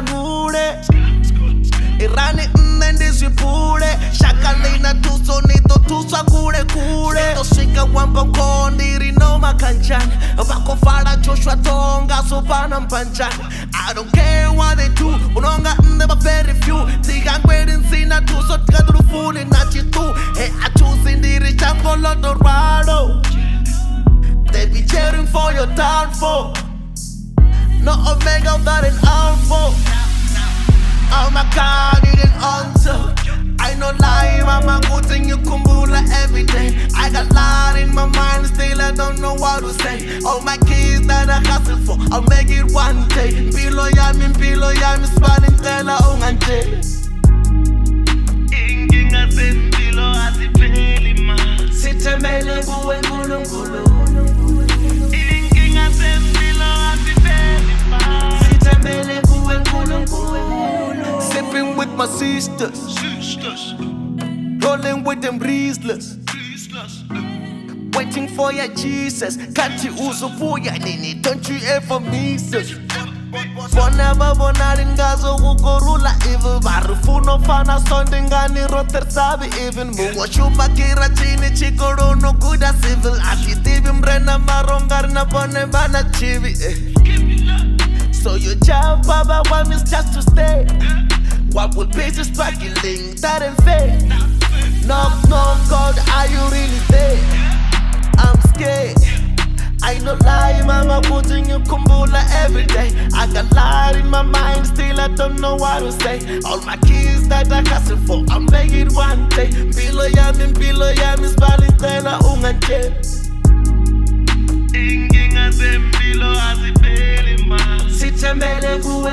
nganule Irani ndizipule Shakalina tuso nito tuswa kule kule Sitoshika wamba kondi rinoma kanjani Bakofala Joshua Tonga sopana mpanjani I don't care what they do Unonga but very few Tiga ngwedi nsina tuso tika turufuni na chitu Hey atusi ndiri chango loto rado They be cheering for your downfall No omega without an alpha Oh my God, it didn't answer. I no lie, mama good thing you kumbula every day. I got lot in my mind, still I don't know what to say. All my kids that I hustle for, I'll make it one day. Impilo yami, smiling tela unganje. Inginga zempilo azipeli ma. Sitemele kuwe nkulunkulu. Inginga zempilo azipeli ma. Sitemele kuwe nkulunkulu. Sipping with my sisters. Rolling with them breezeless. Waiting for your Jesus. Can't you uzubuya nini? Don't you ever miss us? Whenever bonaringazo ukorula evil. Barufuno fana sondingani roter sabi even. Muwashuma kira chini chikoro no kuda civil. Atitibi mrena marongar na bone bana chivi. So your child baba want me just to stay. What would be just struggling that ain't fair? Knock, knock, God, are you really there? I'm scared. I no lie, mama putting you kumbula every day. I got lot in my mind, still I don't know what to say. All my kids that I hustle for, I'll make it one day. Impilo yami, smiling tena unganje. Inginga zempilo azipeli ma. Sitemele kuwe